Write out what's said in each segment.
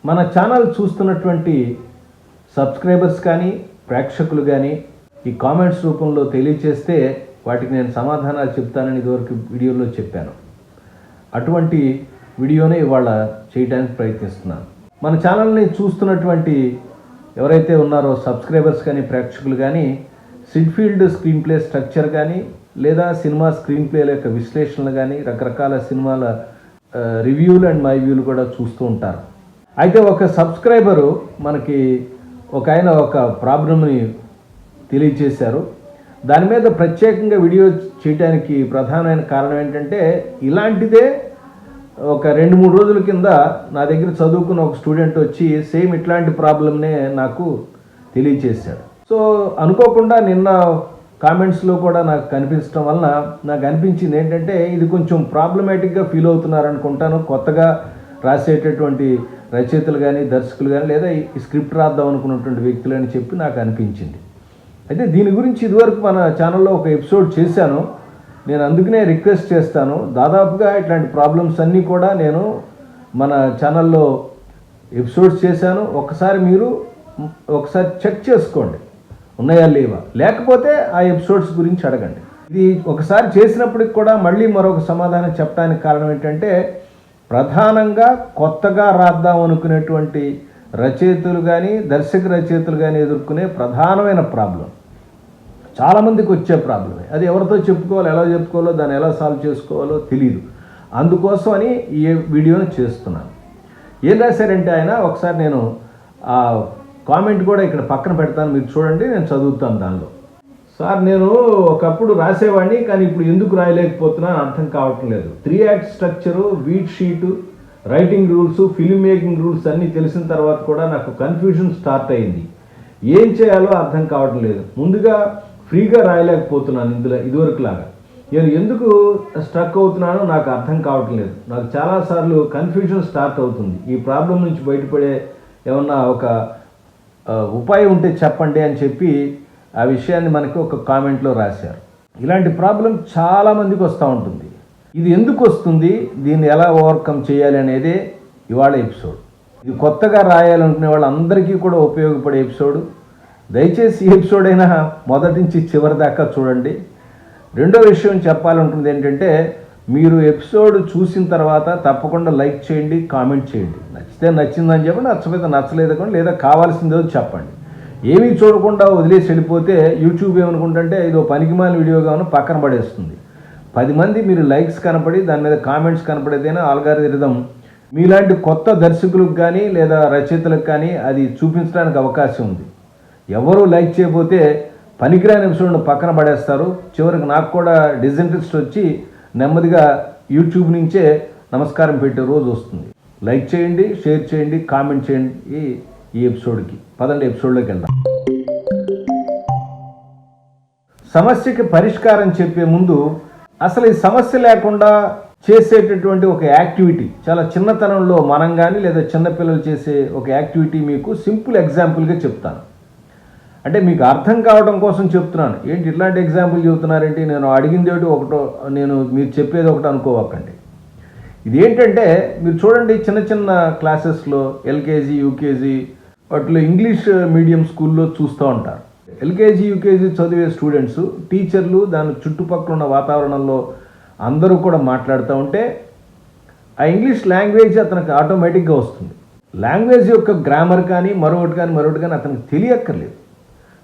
మన ఛానల్ చూస్తున్నటువంటి సబ్స్క్రైబర్స్ కానీ ప్రేక్షకులు కానీ ఈ కామెంట్స్ రూపంలో తెలియచేస్తే వాటికి నేను సమాధానాలు చెప్తానని ఇదివరకు వీడియోలో చెప్పాను. అటువంటి వీడియోనే ఇవాళ చేయడానికి ప్రయత్నిస్తున్నాను. మన ఛానల్ని చూస్తున్నటువంటి ఎవరైతే ఉన్నారో సబ్స్క్రైబర్స్ కానీ ప్రేక్షకులు కానీ సిడ్ఫీల్డ్ స్క్రీన్ ప్లే స్ట్రక్చర్ కానీ లేదా సినిమా స్క్రీన్ ప్లేల యొక్క విశ్లేషణలు కానీ రకరకాల సినిమాల రివ్యూలు అండ్ మై వ్యూలు కూడా చూస్తూ ఉంటారు. అయితే ఒక సబ్స్క్రైబరు మనకి ఆయన ఒక ప్రాబ్లమ్ని తెలియచేశారు. దాని మీద ప్రత్యేకంగా వీడియో చేయడానికి ప్రధానమైన కారణం ఏంటంటే ఇలాంటిదే ఒక 2-3 రోజుల కింద నా దగ్గర చదువుకున్న ఒక స్టూడెంట్ వచ్చి సేమ్ ఇట్లాంటి ప్రాబ్లమ్నే నాకు తెలియచేశాడు. సో అనుకోకుండా నిన్న కామెంట్స్లో కూడా నాకు కనిపించడం వలన నాకు అనిపించింది ఏంటంటే ఇది కొంచెం ప్రాబ్లమేటిక్గా ఫీల్ అవుతున్నారు అనుకుంటాను. కొత్తగా రాసేటటువంటి రచయితలు కానీ దర్శకులు కానీ లేదా ఈ స్క్రిప్ట్ రాద్దాం అనుకున్నటువంటి వ్యక్తులు అని చెప్పి నాకు అనిపించింది. అయితే దీని గురించి ఇదివరకు మన ఛానల్లో ఒక ఎపిసోడ్ చేశాను. నేను అందుకనే రిక్వెస్ట్ చేస్తాను, దాదాపుగా ఇట్లాంటి ప్రాబ్లమ్స్ అన్నీ కూడా నేను మన ఛానల్లో ఎపిసోడ్స్ చేశాను. మీరు ఒకసారి చెక్ చేసుకోండి ఉన్నాయా లేవా, లేకపోతే ఆ ఎపిసోడ్స్ గురించి అడగండి. ఇది ఒకసారి చేసినప్పటికి కూడా మళ్ళీ మరొక సమాధానం చెప్పడానికి కారణం ఏంటంటే ప్రధానంగా కొత్తగా రాద్దాం అనుకునేటువంటి రచయితలు కానీ రచయితలు కానీ ఎదుర్కొనే ప్రధానమైన ప్రాబ్లం, చాలామందికి వచ్చే ప్రాబ్లమే. అది ఎవరితో చెప్పుకోవాలో ఎలా చెప్పుకోవాలో దాన్ని ఎలా సాల్వ్ చేసుకోవాలో తెలియదు. అందుకోసం అని ఈ వీడియోని చేస్తున్నాను. ఏం రాశారంటే ఆయన ఒకసారి నేను ఆ కామెంట్ కూడా ఇక్కడ పక్కన పెడతాను, మీరు చూడండి, నేను చదువుతాను. దానిలో సార్ నేను ఒకప్పుడు రాసేవాడిని కానీ ఇప్పుడు ఎందుకు రాయలేకపోతున్నాను అర్థం కావటం లేదు. 3 act structure, beat sheet, writing rules, film making rules అన్నీ తెలిసిన తర్వాత కూడా నాకు కన్ఫ్యూజన్ స్టార్ట్ అయింది. ఏం చేయాలో అర్థం కావటం లేదు. ముందుగా ఫ్రీగా రాయలేకపోతున్నాను ఇదివరకులాగా. నేను ఎందుకు స్ట్రక్ అవుతున్నానో నాకు అర్థం కావటం లేదు. నాకు చాలాసార్లు కన్ఫ్యూజన్ స్టార్ట్ అవుతుంది. ఈ ప్రాబ్లం నుంచి బయటపడే ఏమన్నా ఒక ఉపాయం ఉంటే చెప్పండి అని చెప్పి ఆ విషయాన్ని మనకి ఒక కామెంట్లో రాశారు. ఇలాంటి ప్రాబ్లం చాలామందికి వస్తూ ఉంటుంది. ఇది ఎందుకు వస్తుంది, దీన్ని ఎలా ఓవర్కమ్ చేయాలి అనేదే ఇవాళ ఎపిసోడ్. ఇది కొత్తగా రాయాలనుకునే వాళ్ళందరికీ కూడా ఉపయోగపడే ఎపిసోడ్. దయచేసి ఈ ఎపిసోడ్ అయినా మొదటి నుంచి చివరి దాకా చూడండి. రెండో విషయం చెప్పాలనుకున్నది ఏంటంటే మీరు ఎపిసోడ్ చూసిన తర్వాత తప్పకుండా లైక్ చేయండి, కామెంట్ చేయండి. నచ్చితే నచ్చిందని చెప్పండి, నచ్చకపోతే నచ్చలేదు లేదా కావాల్సిందో చెప్పండి. ఏమీ చూడకుండా వదిలేసి వెళ్ళిపోతే యూట్యూబ్ ఏమనుకుంటుంటే ఇదో పనికిమాలిన వీడియోగా పక్కన పడేస్తుంది. 10 మంది మీరు లైక్స్ కనపడి దాని మీద కామెంట్స్ కనపడేదైనా ఆల్గారిథం మీలాంటి కొత్త దర్శకులకు కానీ లేదా రచయితలకు కానీ అది చూపించడానికి అవకాశం ఉంది. ఎవరు లైక్ చేయకపోతే పనికిరాని ఎపిసోడ్ను పక్కన పడేస్తారు. చివరికి నాకు కూడా డిజింట్రెస్ట్ వచ్చి నెమ్మదిగా యూట్యూబ్ నుంచే నమస్కారం పెట్టే రోజు వస్తుంది. లైక్ చేయండి, షేర్ చేయండి, కామెంట్ చేయండి. ఈ ఎపిసోడ్కి పదండి, ఎపిసోడ్లోకి వెళ్దాం. సమస్యకి పరిష్కారం చెప్పే ముందు అసలు ఈ సమస్య లేకుండా చేసేటటువంటి ఒక యాక్టివిటీ, చాలా చిన్నతనంలో మనం కానీ లేదా చిన్నపిల్లలు చేసే ఒక యాక్టివిటీ మీకు సింపుల్ ఎగ్జాంపుల్గా చెప్తాను. అంటే మీకు అర్థం కావడం కోసం చెప్తున్నాను. ఏంటి ఇట్లాంటి ఎగ్జాంపుల్ చెబుతున్నారేంటి, నేను అడిగింది ఒకటో మీరు చెప్పేది ఒకటి అనుకోవకండి. ఇది ఏంటంటే మీరు చూడండి, చిన్న చిన్న క్లాసెస్లో ఎల్కేజీ యూకేజీ వాటిలో ఇంగ్లీష్ మీడియం స్కూల్లో చూస్తూ ఉంటారు. ఎల్కేజీ యూకేజీ చదివే స్టూడెంట్స్, టీచర్లు, దాని చుట్టుపక్కల ఉన్న వాతావరణంలో అందరూ కూడా మాట్లాడుతూ ఉంటే ఆ ఇంగ్లీష్ లాంగ్వేజ్ అతనికి ఆటోమేటిక్గా వస్తుంది. లాంగ్వేజ్ యొక్క గ్రామర్ కానీ మరొకటి కానీ అతనికి తెలియక్కర్లేదు.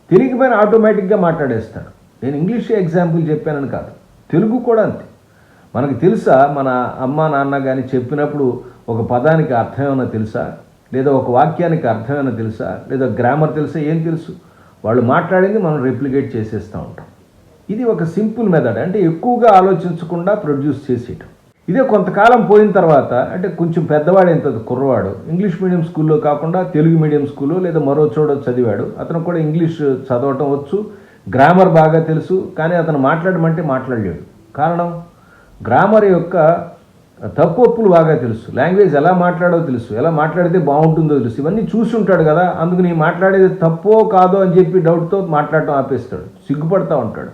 తెలియకపోయినా ఆటోమేటిక్గా మాట్లాడేస్తాడు. నేను ఇంగ్లీష్ ఎగ్జాంపుల్ చెప్పానని కాదు, తెలుగు కూడా అంతే. మనకు తెలుసా, మన అమ్మ నాన్న కానీ చెప్పినప్పుడు ఒక పదానికి అర్థం ఏమైనా తెలుసా, లేదా ఒక వాక్యానికి అర్థం ఏమైనా తెలుసా, లేదా గ్రామర్ తెలుసా, ఏం తెలుసు? వాళ్ళు మాట్లాడింది మనం రెప్లికేట్ చేసేస్తూ ఉంటాం. ఇది ఒక సింపుల్ మెథడ్, అంటే ఎక్కువగా ఆలోచించకుండా ప్రొడ్యూస్ చేసేయటం. ఇదే కొంతకాలం పోయిన తర్వాత, అంటే కొంచెం పెద్దవాడు ఎంత కుర్రవాడు, ఇంగ్లీష్ మీడియం స్కూల్లో కాకుండా తెలుగు మీడియం స్కూల్లో లేదా మరో చోట చదివాడు. అతను కూడా ఇంగ్లీష్ చదవటం వచ్చు, గ్రామర్ బాగా తెలుసు, కానీ అతను మాట్లాడమంటే మాట్లాడలేడు. కారణం, గ్రామర్ యొక్క తప్పులు బాగా తెలుసు, లాంగ్వేజ్ ఎలా మాట్లాడో తెలుసు, ఎలా మాట్లాడితే బాగుంటుందో తెలుసు, ఇవన్నీ చూసి ఉంటాడు కదా. అందుకని మాట్లాడేది తప్పో కాదో అని చెప్పి డౌట్తో మాట్లాడటం ఆపేస్తాడు, సిగ్గుపడతా ఉంటాడు.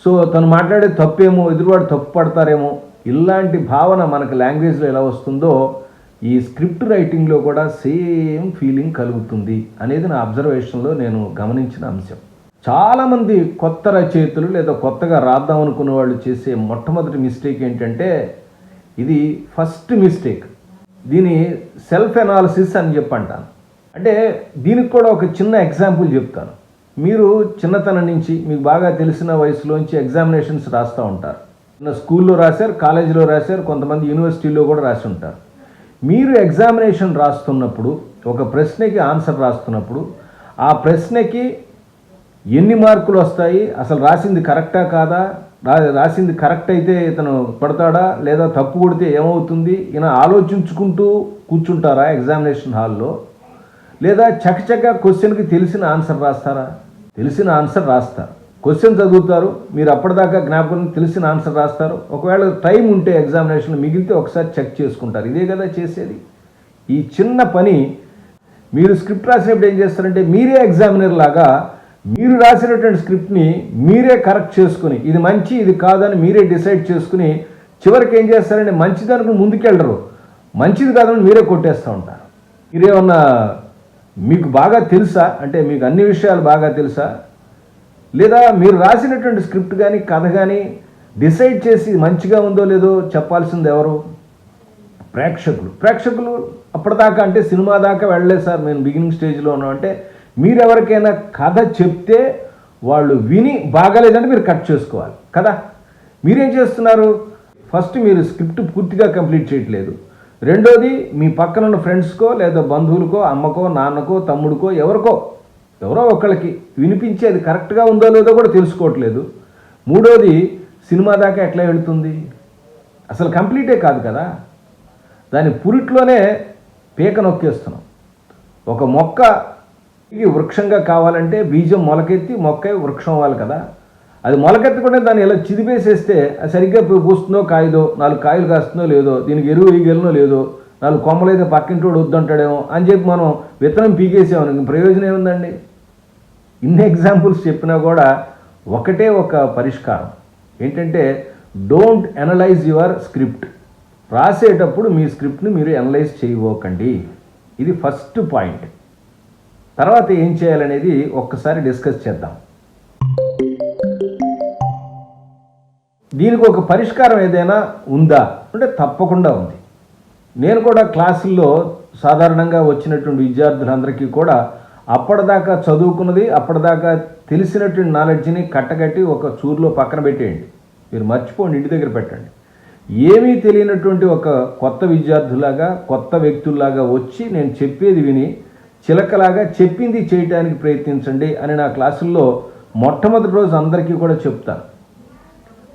సో తను మాట్లాడేది తప్పేమో, ఎదురువాడు తప్పు పడతారేమో, ఇలాంటి భావన మనకు లాంగ్వేజ్లో ఎలా వస్తుందో ఈ స్క్రిప్ట్ రైటింగ్లో కూడా సేమ్ ఫీలింగ్ కలుగుతుంది అనేది నా అబ్జర్వేషన్లో నేను గమనించిన అంశం. చాలామంది కొత్త రచయితలు లేదా కొత్తగా రాద్దాం అనుకున్న వాళ్ళు చేసే మొట్టమొదటి మిస్టేక్ ఏంటంటే, ఇది ఫస్ట్ మిస్టేక్. దీని సెల్ఫ్ ఎనాలిసిస్ అని చెప్పంటాను. అంటే దీనికి కూడా ఒక చిన్న ఎగ్జాంపుల్ చెప్తాను. మీరు చిన్నతనం నుంచి మీకు బాగా తెలిసిన వయసులోంచి ఎగ్జామినేషన్స్ రాస్తూ ఉంటారు. స్కూల్లో రాశారు, కాలేజీలో రాశారు, కొంతమంది యూనివర్సిటీలో కూడా రాసి ఉంటారు. మీరు ఎగ్జామినేషన్ రాస్తున్నప్పుడు, ఒక ప్రశ్నకి ఆన్సర్ రాస్తున్నప్పుడు, ఆ ప్రశ్నకి ఎన్ని మార్కులు వస్తాయి, అసలు రాసింది కరెక్టా కాదా, రాసింది కరెక్ట్ అయితే ఇతను పడతాడా, లేదా తప్పు కొడితే ఏమవుతుంది, ఇలా ఆలోచించుకుంటూ కూర్చుంటారా ఎగ్జామినేషన్ హాల్లో, లేదా చకచక క్వశ్చన్కి తెలిసిన ఆన్సర్ రాస్తారా? తెలిసిన ఆన్సర్ రాస్తారు. క్వశ్చన్ చదువుతారు, మీరు అప్పటిదాకా జ్ఞాపకం తెలిసిన ఆన్సర్ రాస్తారు. ఒకవేళ టైం ఉంటే ఎగ్జామినేషన్ మిగిలితే ఒకసారి చెక్ చేసుకుంటారు. ఇదే కదా చేసేది. ఈ చిన్న పని మీరు స్క్రిప్ట్ రాసినప్పుడు ఏం చేస్తారంటే, మీరే ఎగ్జామినర్ లాగా మీరు రాసినటువంటి స్క్రిప్ట్ని మీరే కరెక్ట్ చేసుకుని, ఇది మంచి ఇది కాదని మీరే డిసైడ్ చేసుకుని, చివరికి ఏం చేస్తారంటే మంచిదనుకుని ముందుకెళ్ళరు, మంచిది కాదని మీరే కొట్టేస్తూ ఉంటారు. మీరేమన్నా మీకు బాగా తెలుసా అంటే, మీకు అన్ని విషయాలు బాగా తెలుసా, లేదా మీరు రాసినటువంటి స్క్రిప్ట్ కానీ కథ కానీ డిసైడ్ చేసి మంచిగా ఉందో లేదో చెప్పాల్సింది ఎవరు? ప్రేక్షకులు అప్పటిదాకా అంటే సినిమా దాకా వెళ్ళలేదు సార్, నేను బిగినింగ్ స్టేజ్లో ఉన్నాం అంటే, మీరెవరికైనా కథ చెప్తే వాళ్ళు విని బాగాలేదంటే మీరు కట్ చేసుకోవాలి కదా. మీరేం చేస్తున్నారు? ఫస్ట్ మీరు స్క్రిప్ట్ పూర్తిగా కంప్లీట్ చేయట్లేదు. రెండోది మీ పక్కన ఉన్న ఫ్రెండ్స్కో లేదా బంధువులకో, అమ్మకో, నాన్నకో, తమ్ముడికో, ఎవరో ఒకళ్ళకి వినిపించి అది కరెక్ట్గా ఉందో లేదో కూడా తెలుసుకోవట్లేదు. మూడోది సినిమా దాకా ఎట్లా వెళుతుంది? అసలు కంప్లీటే కాదు కదా. దాని పురిట్లోనే పీక నొక్కేస్తున్నాం. ఒక మొక్క వృక్షంగా కావాలంటే బీజం మొలకెత్తి మొక్క వృక్షం అవ్వాలి కదా. అది మొలకెత్తకుండా దాన్ని ఇలా చిదిపేసేస్తే అది సరిగ్గా పూస్తుందో కాయదో, 4 కాయలు కాస్తుందో లేదో, దీనికి ఎరువు ఈగెలనో లేదో, 4 కొమ్మలు అయితే పక్కింటోడు వద్దంటాడేమో అని చెప్పి మనం విత్తనం పీకేసామని ప్రయోజనం ఏముందండి? ఇన్ని ఎగ్జాంపుల్స్ చెప్పినా కూడా ఒకటే ఒక పరిష్కారం ఏంటంటే, డోంట్ అనలైజ్ యువర్ స్క్రిప్ట్. రాసేటప్పుడు మీ స్క్రిప్ట్ని మీరు అనలైజ్ చేయబోకండి. ఇది ఫస్ట్ పాయింట్. తర్వాత ఏం చేయాలనేది ఒక్కసారి డిస్కస్ చేద్దాం. దీనికి ఒక పరిష్కారం ఏదైనా ఉందా అంటే తప్పకుండా ఉంది. నేను కూడా క్లాసుల్లో సాధారణంగా వచ్చినటువంటి విద్యార్థులందరికీ కూడా అప్పటిదాకా చదువుకున్నది, అప్పటిదాకా తెలిసినటువంటి నాలెడ్జ్ని కట్టగట్టి ఒక చూరులో పక్కన పెట్టేయండి. మీరు మర్చిపోండి, ఇంటి దగ్గర పెట్టండి. ఏమీ తెలియనటువంటి ఒక కొత్త విద్యార్థులాగా, కొత్త వ్యక్తుల్లాగా వచ్చి నేను చెప్పేది విని చిలకలాగా చెప్పింది చేయడానికి ప్రయత్నించండి అని నా క్లాసుల్లో మొట్టమొదటి రోజు అందరికీ కూడా చెప్తాను.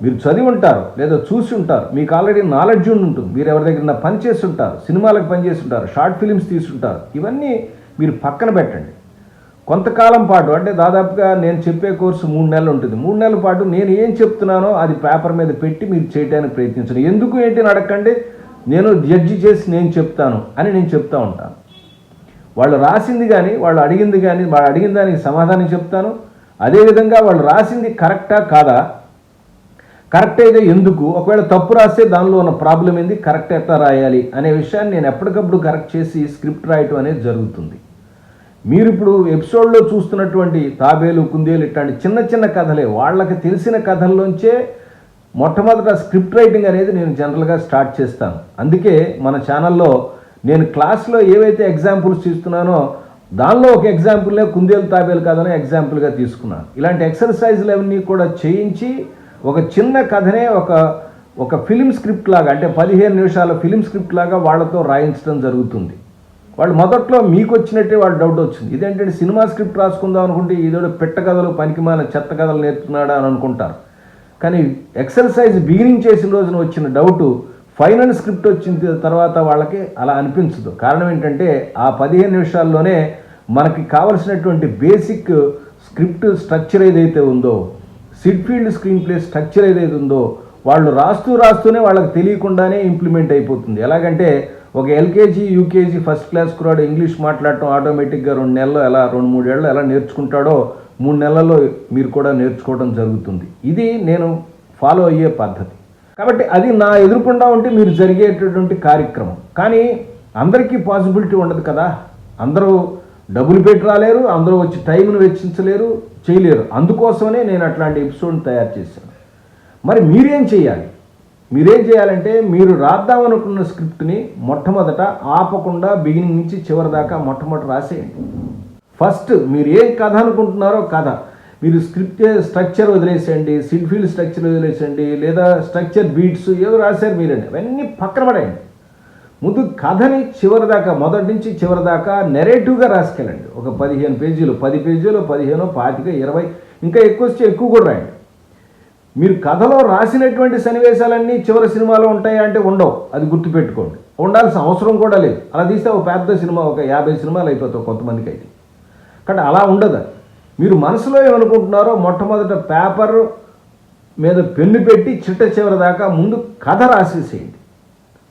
మీరు చదివి ఉంటారు లేదా చూసి ఉంటారు, మీకు ఆల్రెడీ నాలెడ్జ్ ఉంటుంది, మీరు ఎవరి దగ్గర పని చేసి ఉంటారు, సినిమాలకు పనిచేసి ఉంటారు, షార్ట్ ఫిలిమ్స్ తీసుంటారు. ఇవన్నీ మీరు పక్కన పెట్టండి. కొంతకాలం పాటు అంటే దాదాపుగా నేను చెప్పే కోర్సు 3 నెలలు ఉంటుంది. 3 నెలల పాటు నేను ఏం చెప్తున్నానో అది పేపర్ మీద పెట్టి మీరు చేయడానికి ప్రయత్నించండి. ఎందుకు ఏంటి అని అడగండి, నేను జడ్జి చేసి నేను చెప్తాను అని నేను చెప్తూ ఉంటాను. వాళ్ళు రాసింది కానీ వాళ్ళు అడిగింది కానీ వాళ్ళు అడిగిన దానికి సమాధానం చెప్తాను. అదేవిధంగా వాళ్ళు రాసింది కరెక్టా కాదా, కరెక్ట్ అయితే ఎందుకు, ఒకవేళ తప్పు రాస్తే దానిలో ఉన్న ప్రాబ్లం ఏంది, కరెక్ట్ ఎట్లా రాయాలి అనే విషయాన్ని నేను ఎప్పటికప్పుడు కరెక్ట్ చేసి స్క్రిప్ట్ రాయటం అనేది జరుగుతుంది. మీరు ఇప్పుడు ఎపిసోడ్లో చూస్తున్నటువంటి తాబేలు, కుందేలు ఇట్లాంటి చిన్న చిన్న కథలే, వాళ్ళకి తెలిసిన కథల్లోంచే మొట్టమొదట స్క్రిప్ట్ రైటింగ్ అనేది నేను జనరల్గా స్టార్ట్ చేస్తాను. అందుకే మన ఛానల్లో నేను క్లాస్లో ఏవైతే ఎగ్జాంపుల్స్ ఇస్తున్నానో దానిలో ఒక ఎగ్జాంపుల్లే కుందేలు తాబేలు కథనే ఎగ్జాంపుల్గా తీసుకున్నాను. ఇలాంటి ఎక్సర్సైజ్లు అవన్నీ కూడా చేయించి ఒక చిన్న కథనే ఒక ఫిలిం స్క్రిప్ట్ లాగా, అంటే 15 నిమిషాల ఫిలిం స్క్రిప్ట్ లాగా వాళ్ళతో రాయించడం జరుగుతుంది. వాళ్ళు మొదట్లో మీకు వచ్చినట్టే వాళ్ళు డౌట్ వచ్చింది, ఇదేంటంటే సినిమా స్క్రిప్ట్ రాసుకుందాం అనుకుంటే ఇదో పెట్ట కథలు పనికిమాల చెత్త కథలు నేర్చుకున్నాడా అని అనుకుంటారు. కానీ ఎక్సర్సైజ్ బిగినింగ్ చేసిన రోజున వచ్చిన డౌటు ఫైనల్ స్క్రిప్ట్ వచ్చిన తర్వాత వాళ్ళకి అలా అనిపించదు. కారణం ఏంటంటే ఆ 15 నిమిషాల్లోనే మనకి కావలసినటువంటి బేసిక్ స్క్రిప్ట్ స్ట్రక్చర్ ఏదైతే ఉందో, సిడ్ఫీల్డ్ స్క్రీన్ ప్లే స్ట్రక్చర్ ఏదైతే ఉందో వాళ్ళు రాస్తూనే వాళ్ళకి తెలియకుండానే ఇంప్లిమెంట్ అయిపోతుంది. ఎలాగంటే ఒక ఎల్కేజీ యూకేజీ ఫస్ట్ క్లాస్ కురాడు ఇంగ్లీష్ మాట్లాడటం ఆటోమేటిక్గా 2 నెలల్లో ఎలా 2-3 ఏళ్ళు ఎలా నేర్చుకుంటాడో 3 నెలల్లో మీరు కూడా నేర్చుకోవడం జరుగుతుంది. ఇది నేను ఫాలో అయ్యే పద్ధతి. కాబట్టి అది నా ఎదురుకుండా ఉంటే మీరు జరిగేటటువంటి కార్యక్రమం. కానీ అందరికీ పాసిబిలిటీ ఉండదు కదా. అందరూ డబ్బులు పెట్టి రాలేరు, అందరూ వచ్చి టైంను వెచ్చించలేరు, చేయలేరు. అందుకోసమనే నేను అట్లాంటి ఎపిసోడ్ని తయారు చేశాను. మరి మీరేం చేయాలంటే మీరు రాద్దామనుకున్న స్క్రిప్ట్ని మొట్టమొదట ఆపకుండా బిగినింగ్ నుంచి చివరి దాకా మొట్టమొదట రాసేయండి. ఫస్ట్ మీరు ఏం కథ అనుకుంటున్నారో కథ, మీరు స్క్రిప్ట్ స్ట్రక్చర్ వదిలేసేయండి, సిల్ఫీల్ స్ట్రక్చర్ వదిలేసేయండి, లేదా స్ట్రక్చర్ బీట్స్ ఏదో రాశారు మీరండి, అవన్నీ పక్కన పడేయండి. ముందు కథని చివరి దాకా, మొదటి నుంచి చివరి దాకా నెరేటివ్గా రాసుకెళ్ళండి. ఒక 15 పేజీలు, 10 పేజీలు, 15, 25, 20, ఇంకా ఎక్కువ వస్తే ఎక్కువ కూడా రాయండి. మీరు కథలో రాసినటువంటి సన్నివేశాలన్నీ చివరి సినిమాలో ఉంటాయా అంటే ఉండవు, అది గుర్తుపెట్టుకోండి. ఉండాల్సిన అవసరం కూడా లేదు. అలా తీస్తే ఒక పెద్ద సినిమా, ఒక 50 సినిమాలు అయిపోతాయి కొంతమందికి అయితే. కానీ అలా ఉండదు. మీరు మనసులో ఏమనుకుంటున్నారో మొట్టమొదట పేపర్ మీద పెన్ను పెట్టి చిట్ట చివరి దాకా ముందు కథ రాసేసేయండి.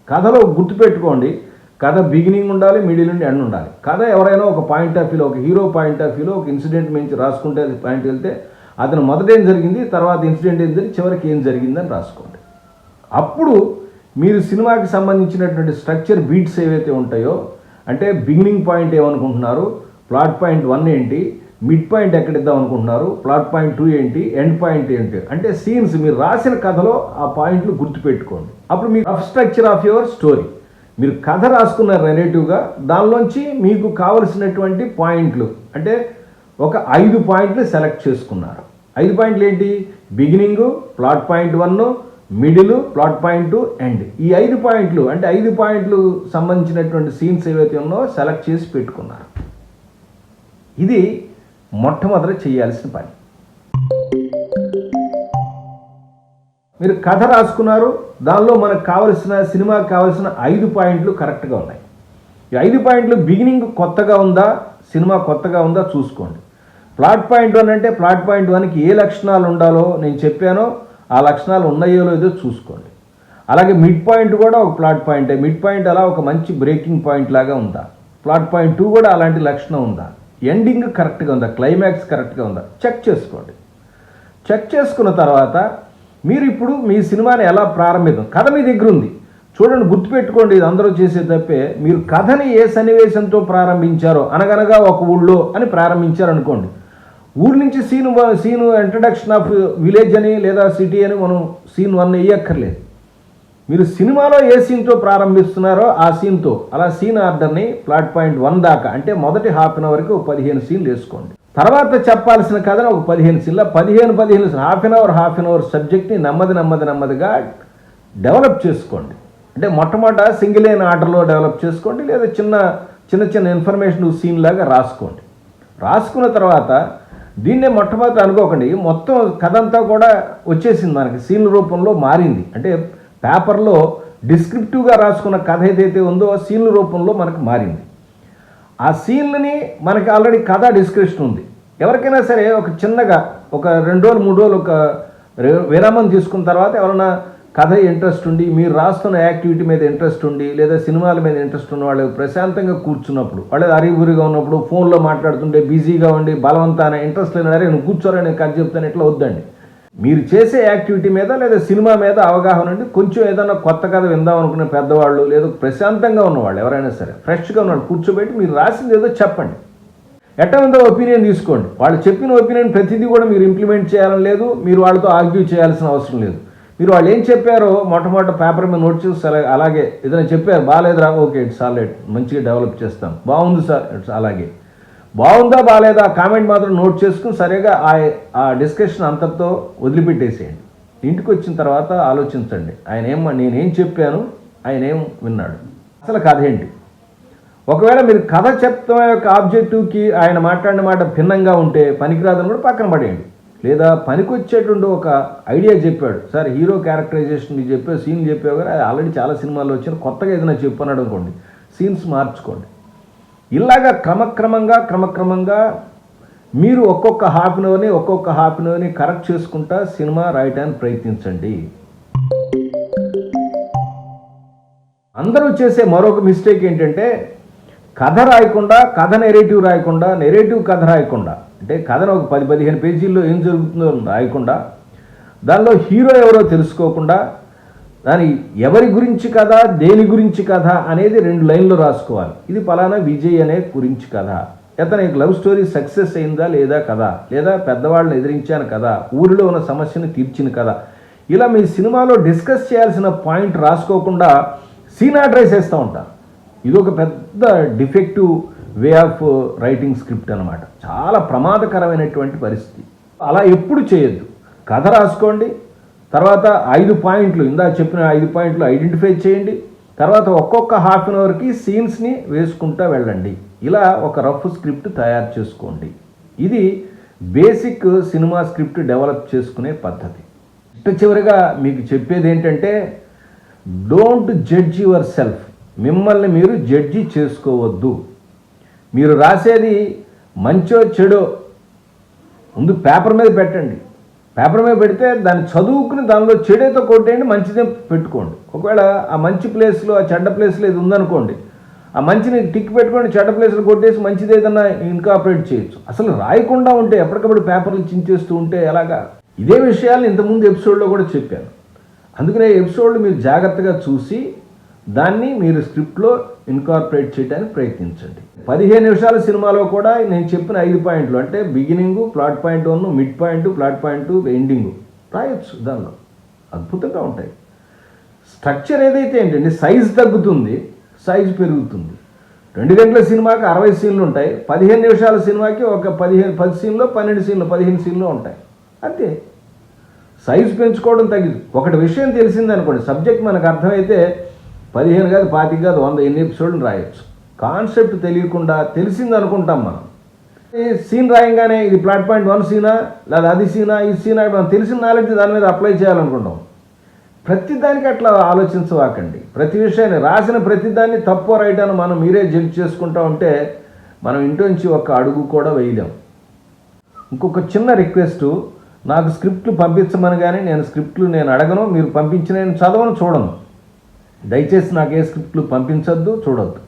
కథలో గుర్తుపెట్టుకోండి, కథ బిగినింగ్ ఉండాలి, మిడిల్ నుండి ఎండ్ ఉండాలి. కథ ఎవరైనా ఒక పాయింట్ ఆఫ్ వ్యూలో, ఒక హీరో పాయింట్ ఆఫ్ వ్యూలో ఒక ఇన్సిడెంట్ నుంచి రాసుకుంటే అది పాయింట్ వెళ్తే అతను మొదట ఏం జరిగింది, తర్వాత ఇన్సిడెంట్ ఏం జరిగింది, చివరికి ఏం జరిగిందని రాసుకోండి. అప్పుడు మీరు సినిమాకి సంబంధించినటువంటి స్ట్రక్చర్ బీట్స్ ఏవైతే ఉంటాయో, అంటే బిగినింగ్ పాయింట్ ఏమనుకుంటున్నారు, ప్లాట్ పాయింట్ 1 ఏంటి, మిడ్ పాయింట్ ఎక్కడిద్దాం అనుకుంటున్నారు, ప్లాట్ పాయింట్ 2 ఏంటి, ఎండ్ పాయింట్ ఏంటి, అంటే సీన్స్ మీరు రాసిన కథలో ఆ పాయింట్లు గుర్తుపెట్టుకోండి. అప్పుడు మీ rough structure of your story, మీరు కథ రాసుకున్న రిలేటివ్గా దానిలోంచి మీకు కావలసినటువంటి పాయింట్లు, అంటే ఒక 5 పాయింట్లు సెలెక్ట్ చేసుకున్నారు. 5 పాయింట్లు ఏంటి, beginning, plot point 1, middle, plot point 2, end. ఈ 5 పాయింట్లు అంటే 5 పాయింట్లు సంబంధించినటువంటి సీన్స్ ఏవైతే ఉన్నాయో సెలెక్ట్ చేసి పెట్టుకున్నారు. ఇది మొట్టమొదట చేయాల్సిన పని. మీరు కథ రాసుకున్నారు, దానిలో మనకు కావలసిన సినిమాకి కావలసిన 5 పాయింట్లు కరెక్ట్గా ఉన్నాయి. ఈ 5 పాయింట్లు బిగినింగ్ కొత్తగా ఉందా, సినిమా కొత్తగా ఉందా చూసుకోండి. ప్లాట్ పాయింట్ 1 అంటే ప్లాట్ పాయింట్ 1కి ఏ లక్షణాలు ఉండాలో నేను చెప్పానో ఆ లక్షణాలు ఉన్నాయో లేదో చూసుకోండి. అలాగే మిడ్ పాయింట్ కూడా ఒక ప్లాట్ పాయింటే, మిడ్ పాయింట్ అలా ఒక మంచి బ్రేకింగ్ పాయింట్ లాగా ఉందా, ప్లాట్ పాయింట్ 2 కూడా అలాంటి లక్షణం ఉందా, ఎండింగ్ కరెక్ట్గా ఉందా, క్లైమాక్స్ కరెక్ట్గా ఉందా చెక్ చేసుకోండి. చెక్ చేసుకున్న తర్వాత మీరు ఇప్పుడు మీ సినిమాని ఎలా ప్రారంభిద్దాం, కథ మీ దగ్గర ఉంది చూడండి, గుర్తుపెట్టుకోండి. ఇది అందరూ చేసే తప్పే. మీరు కథని ఏ సన్నివేశంతో ప్రారంభించారో, అనగనగా ఒక ఊళ్ళో అని ప్రారంభించారనుకోండి, ఊరి నుంచి సీను ఇంట్రడక్షన్ ఆఫ్ విలేజ్ అని లేదా సిటీ అని మనం సీన్ 1 వేయక్కర్లేదు. మీరు సినిమాలో ఏ సీన్తో ప్రారంభిస్తున్నారో ఆ సీన్తో అలా సీన్ ఆర్డర్ని ప్లాట్ పాయింట్ 1 దాకా, అంటే మొదటి హాఫ్ అన్ అవర్కి ఒక 15 సీన్లు వేసుకోండి. తర్వాత చెప్పాల్సిన కథను ఒక 15 సీన్ల 15 హాఫ్ అన్ అవర్ సబ్జెక్ట్ని నెమ్మదిగా డెవలప్ చేసుకోండి. అంటే మొట్టమొదట సింగిల్ లైన్ ఆర్డర్లో డెవలప్ చేసుకోండి, లేదా చిన్న ఇన్ఫర్మేషన్ సీన్ లాగా రాసుకోండి. రాసుకున్న తర్వాత దీన్నే మొట్టమొదటి అనుకోకండి, మొత్తం కథ అంతా కూడా వచ్చేసింది మనకి, సీన్ రూపంలో మారింది. అంటే పేపర్లో డిస్క్రిప్టివ్గా రాసుకున్న కథ ఏదైతే ఉందో ఆ సీన్ల రూపంలో మనకు మారింది. ఆ సీన్లని మనకి ఆల్రెడీ కథ డిస్క్రిప్షన్ ఉంది. ఎవరికైనా సరే ఒక చిన్నగా ఒక 2 రోజులు 3 రోజులు ఒక విరామం తీసుకున్న తర్వాత ఎవరైనా కథ ఇంట్రెస్ట్ ఉండి, మీరు రాస్తున్న యాక్టివిటీ మీద ఇంట్రెస్ట్ ఉండి, లేదా సినిమాల మీద ఇంట్రెస్ట్ ఉన్న వాళ్ళు ప్రశాంతంగా కూర్చున్నప్పుడు, వాళ్ళు అరిగురిగా ఉన్నప్పుడు ఫోన్లో మాట్లాడుతుంటే బిజీగా ఉండి బలవంతాన ఇంట్రెస్ట్ లేని అరే నువ్వు కూర్చోరా నేను కథ చెప్తాను ఇట్లా వద్దండి. మీరు చేసే యాక్టివిటీ మీద లేదా సినిమా మీద అవగాహన ఉండి కొంచెం ఏదైనా కొత్త కథ విందాం అనుకునే పెద్దవాళ్ళు, లేదా ప్రశాంతంగా ఉన్నవాళ్ళు ఎవరైనా సరే ఫ్రెష్గా ఉన్నవాళ్ళు కూర్చోబెట్టి మీరు రాసింది ఏదో చెప్పండి. ఎట్లా ఉందో ఒపీనియన్ తీసుకోండి. వాళ్ళు చెప్పిన ఒపీనియన్ ప్రతిదీ కూడా మీరు ఇంప్లిమెంట్ చేయాలని లేదు, మీరు వాళ్ళతో ఆర్గ్యూ చేయాల్సిన అవసరం లేదు. మీరు వాళ్ళు ఏం చెప్పారో మొట్టమొదటి పేపర్ మీద నోట్ చేసి అలాగే ఏదైనా చెప్పారు, బాగాలేదురా, ఓకే ఇట్స్ ఆల్ రైట్, మంచిగా డెవలప్ చేస్తాం, బాగుంది సార్, ఇట్స్ అలాగే, బాగుందా బాగాలేదా కామెంట్ మాత్రం నోట్ చేసుకుని సరిగా ఆ డిస్కషన్ అంతటితో వదిలిపెట్టేసేయండి. ఇంటికి వచ్చిన తర్వాత ఆలోచించండి, నేనేం చెప్పాను, ఆయన ఏం విన్నాడు, అసలు కథ ఏంటి. ఒకవేళ మీరు కథ చెప్తాం యొక్క ఆబ్జెక్టివ్కి ఆయన మాట్లాడిన మాట భిన్నంగా ఉంటే పనికిరాదని కూడా పక్కన పడేయండి. లేదా పనికొచ్చేటువంటి ఒక ఐడియా చెప్పాడు, సార్ హీరో క్యారెక్టరైజేషన్ మీరు చెప్పే సీన్ చెప్పావు కానీ అది ఆల్రెడీ చాలా సినిమాల్లో వచ్చిన కొత్తగా ఏదైనా చెప్పన్నాడు అనుకోండి, సీన్స్ మార్చుకోండి. ఇలాగా క్రమక్రమంగా మీరు ఒక్కొక్క హాఫ్ అన్ అవర్ని కరెక్ట్ చేసుకుంటా సినిమా రాయటానికి ప్రయత్నించండి. అందరూ చేసే మరొక మిస్టేక్ ఏంటంటే కథ రాయకుండా, కథ నెరేటివ్ రాయకుండా, నెరేటివ్ కథ రాయకుండా, అంటే కథను ఒక 10-15 పేజీల్లో ఏం జరుగుతుందో రాయకుండా, దానిలో హీరో ఎవరో తెలుసుకోకుండా దాని ఎవరి గురించి కథ, దేని గురించి కథ అనేది 2 లైన్లు రాసుకోవాలి. ఇది పలానా విజయ్ అనే గురించి కథ, అతనికి లవ్ స్టోరీ సక్సెస్ అయిందా లేదా కదా, లేదా పెద్దవాళ్ళని ఎదిరించాను కదా, ఊరిలో ఉన్న సమస్యను తీర్చిన కదా. ఇలా మీ సినిమాలో డిస్కస్ చేయాల్సిన పాయింట్ రాసుకోకుండా సీన్ అడ్రైస్ వేస్తూ ఉంటారు. ఇది ఒక పెద్ద defective way of writing script అనమాట. చాలా ప్రమాదకరమైనటువంటి పరిస్థితి. అలా ఎప్పుడు చేయొద్దు. కథ రాసుకోండి, తర్వాత 5 పాయింట్లు, ఇందా చెప్పిన 5 పాయింట్లు ఐడెంటిఫై చేయండి, తర్వాత ఒక్కొక్క హాఫ్ అన్ అవర్కి సీన్స్ని వేసుకుంటూ వెళ్ళండి. ఇలా ఒక రఫ్ స్క్రిప్ట్ తయారు చేసుకోండి. ఇది బేసిక్ సినిమా స్క్రిప్ట్ డెవలప్ చేసుకునే పద్ధతి. చివరిగా మీకు చెప్పేది ఏంటంటే, డోంట్ జడ్జ్ యువర్ సెల్ఫ్. మిమ్మల్ని మీరు జడ్జి చేసుకోవద్దు. మీరు రాసేది మంచో చెడో ముందు పేపర్ మీద పెట్టండి. పేపర్ మీద పెడితే దాన్ని చదువుకుని దానిలో చెడేతో కొట్టేయండి, మంచిదే పెట్టుకోండి. ఒకవేళ ఆ మంచి ప్లేస్లో ఆ చెడ్డ ప్లేస్లో ఇది ఉందనుకోండి, ఆ మంచిని టిక్ పెట్టుకోండి, చెడ్డ ప్లేస్లో కొట్టేసి మంచిది ఏదన్నా ఇన్కాపరేట్ చేయొచ్చు. అసలు రాయకుండా ఉంటే ఎప్పటికప్పుడు పేపర్లు చించేస్తూ ఉంటే ఎలాగా? ఇదే విషయాలు ఇంతకుముందు ఎపిసోడ్లో కూడా చెప్పాను. అందుకనే ఎపిసోడ్లు మీరు జాగ్రత్తగా చూసి దాన్ని మీరు స్క్రిప్ట్లో ఇన్కార్పొరేట్ చేయడానికి ప్రయత్నించండి. 15 నిమిషాల సినిమాలో కూడా నేను చెప్పిన 5 పాయింట్లు అంటే beginning, plot point 1, mid point, plot point, ending రాయొచ్చు. దానిలో అద్భుతంగా ఉంటాయి. స్ట్రక్చర్ ఏదైతే ఏంటండి, సైజు తగ్గుతుంది, సైజు పెరుగుతుంది. 2 గంటల సినిమాకి 60 సీన్లు ఉంటాయి, 15 నిమిషాల సినిమాకి ఒక 10 సీన్లో 12 సీన్లు 15 సీన్లు ఉంటాయి. అంతే. సైజు పెంచుకోవడం తగ్గింది. ఒకటి విషయం తెలిసిందనుకోండి, సబ్జెక్ట్ మనకు అర్థమైతే 15 కాదు, 25 కాదు, 100 ఎన్ని ఎపిసోడ్లు రాయొచ్చు. కాన్సెప్ట్ తెలియకుండా తెలిసింది అనుకుంటాం మనం. ఈ సీన్ రాయంగానే ఇది ప్లాట్ పాయింట్ 1 సీనా, లేదా అది సీనా, ఈ సీనా, మనం తెలిసిన నాలెడ్జ్ దాని మీద అప్లై చేయాలనుకుంటాం. ప్రతిదానికి అట్లా ఆలోచించవాకండి. ప్రతి విషయాన్ని రాసిన ప్రతిదాన్ని తప్పు రైట్ అని మనం మీరే జడ్జ్ చేసుకుంటా ఉంటే మనం ఇంట్లోంచి ఒక అడుగు కూడా వేయలేం. ఇంకొక చిన్న రిక్వెస్టు, నాకు స్క్రిప్ట్లు పంపించమని కానీ నేను అడగను, మీరు పంపించిన నేను చదవను, చూడను. దయచేసి నాకు ఏ స్క్రిప్ట్లు పంపించొద్దు, చూడొద్దు.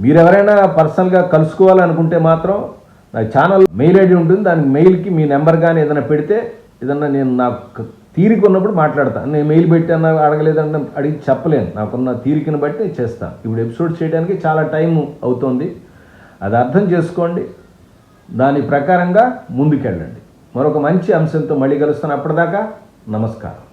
మీరు ఎవరైనా పర్సనల్గా కలుసుకోవాలనుకుంటే మాత్రం నా ఛానల్ మెయిల్ ఐడి ఉంటుంది, దానికి మెయిల్కి మీ నెంబర్ కానీ ఏదైనా పెడితే ఏదన్నా నేను నాకు తీరిక ఉన్నప్పుడు మాట్లాడతాను. నేను మెయిల్ పెట్టాను అడగలేదంటే అడిగి చెప్పలేను. నాకున్న తీరికను బట్టి చేస్తాను. ఇప్పుడు ఎపిసోడ్ చేయడానికి చాలా టైం అవుతుంది, అది అర్థం చేసుకోండి. దాని ప్రకారంగా ముందుకెళ్ళండి. మరొక మంచి అంశంతో మళ్ళీ కలుస్తాను. అప్పటిదాకా నమస్కారం.